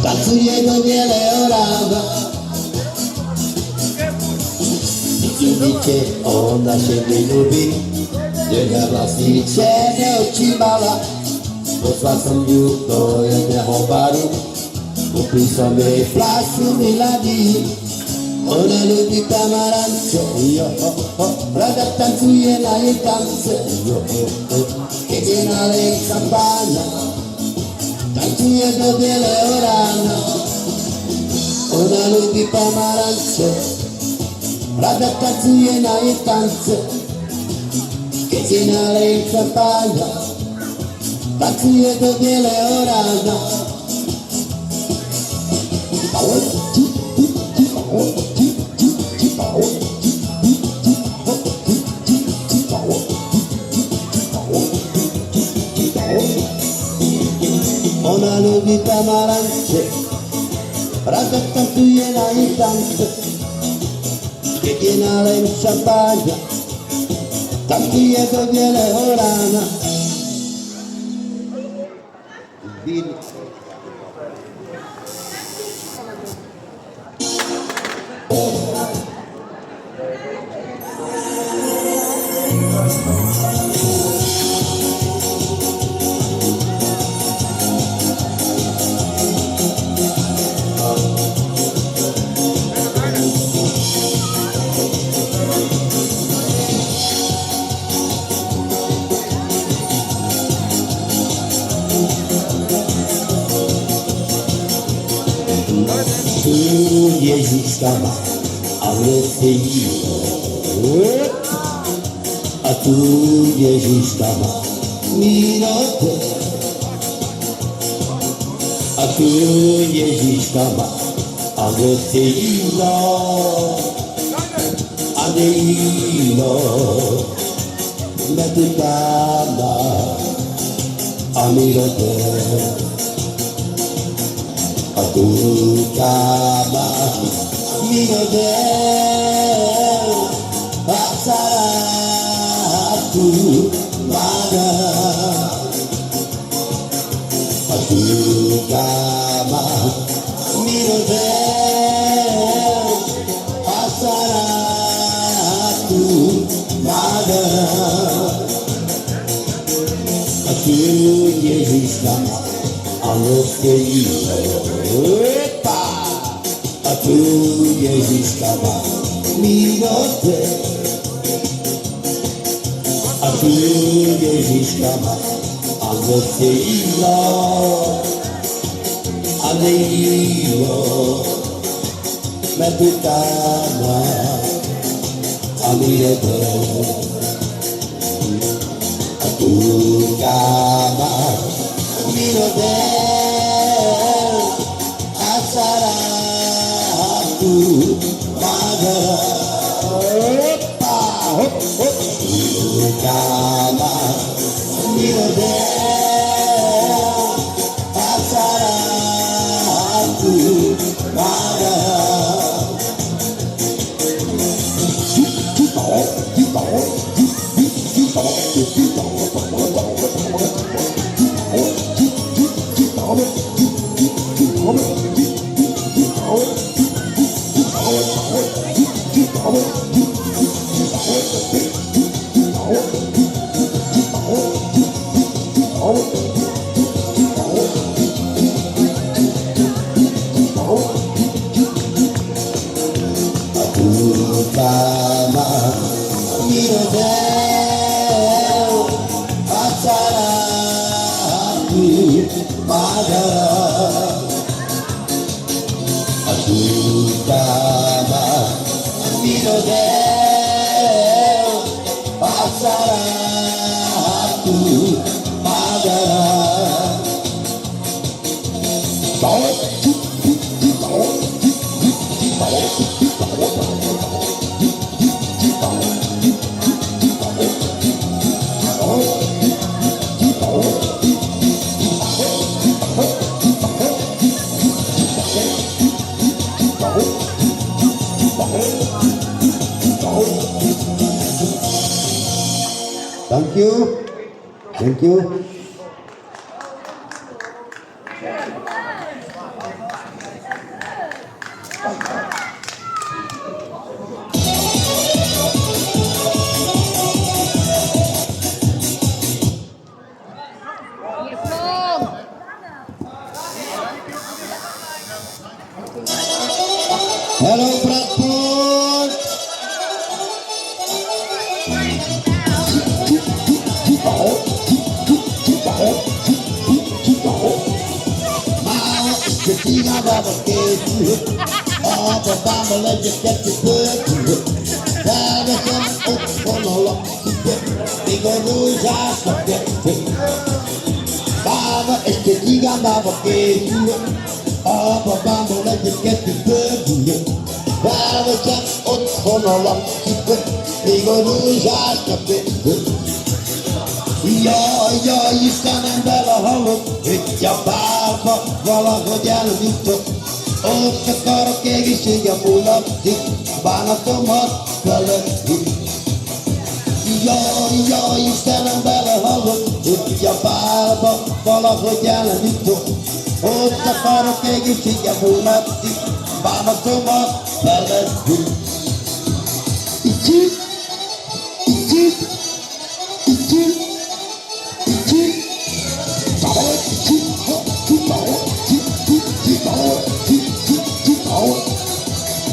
Tazzuyendo viene orava, dice onda scende in nubi, llegava si cene o cimala, posvasam ljuto je ne hobaru, upisao me i flašu miladi, ona ljubi tamarance, rada tancuje na jej tance, kiedy na lej kampana, tancuje do biele rana, ona lubi pomarance, rada tancuje na jej tance, kiedy na lej kampana, tancuje do biele rana. Ona lubi tamarance, rada tancuje na jej tance, kiedy nalej szampania, tancuje do bielego rana. Tu Jezus sama, ale ty a tu Jezus sama, minote. A tu Jezus sama, ale ty adeino, metutama, amirote. Tu kama minode pasaratu mana tu kama minode pasaratu mana tu Yesus nama Epa, a tu Jezus kama minote, a tu Jezus kama adeino, metutama, amirete, a tu kama minote. Asaratu magara, kama mirode. Asaratu magara. Kama mirode asaratu magara, aku kama mirode asaratu magara. Thank you. Thank you. Hello, Bradford. Mama, it's the thing I never gave you. Oh, but Mama, let you get the good. That is an open lot. They go lose us to get it. Mama, it's the thing I never gave you. Oh, but Mama, let you get the good. That is an open lot. They go lose us to get it. Ja, isten embere hallott, hogy a párba valahogy eljutott. Ott akarok egészsége mulatni, bánatomat feletti. Ja, isten embere hallott, hogy a párba valahogy eljutott. Ott akarok egészsége mulatni, bánatomat feletti.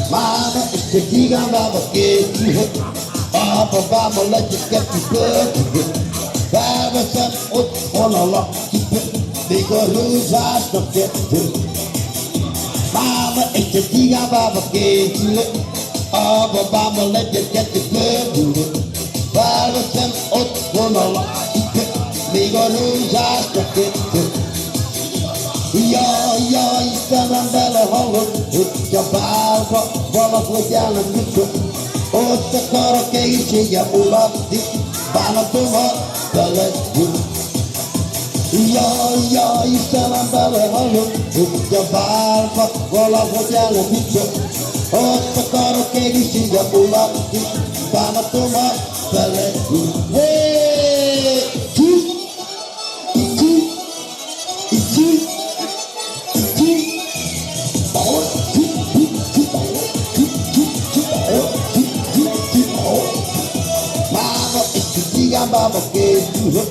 Mama, it's the thing I'm never gave you. Papa, Mama, let you get the good. Mama, said, on a lot. They go lose us to get to. Mama, it's the thing I'm never gave you. Papa, Mama, let you get the good. Mama, said, on a lot. They go lose us to get to. Ja, Istenem belehallott, hogy a bálba valahogy eljutott. Ott akarok egészsége mulatni, bánatomat feletti. Ja, Istenem belehallott, hogy a bálba valahogy eljutott. Ott akarok egészsége mulatni, bánatomat feletti. Hey! Mama, it's the thing I'm Mama gave you.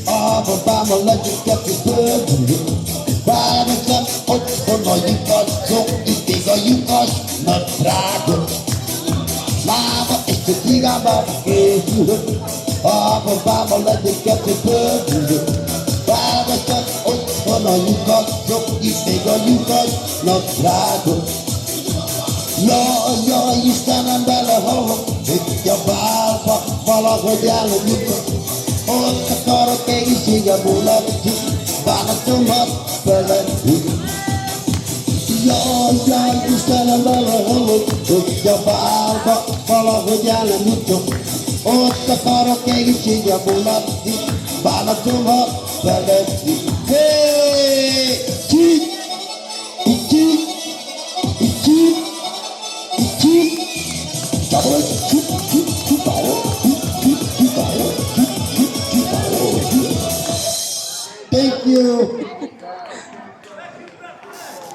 Oh, but Mama, let you get the good. Mama, said, oh, no, you got so bigger, you got not dragon. Mama, it's the thing I'm Mama gave you. Oh, but Mama, let you get the good. Mama said, oh, no, you got so bigger, you got not dragon. Ja, Istenem belehallott, hogy a bálba valahogy eljutott. Ott akarok egészsége mulatni, bánatomat feletti. Ja, Istenem belehallott, hogy a bálba valahogy eljutott. Ott akarok egészsége mulatni, bánatomat feletti. Hey! Thank you.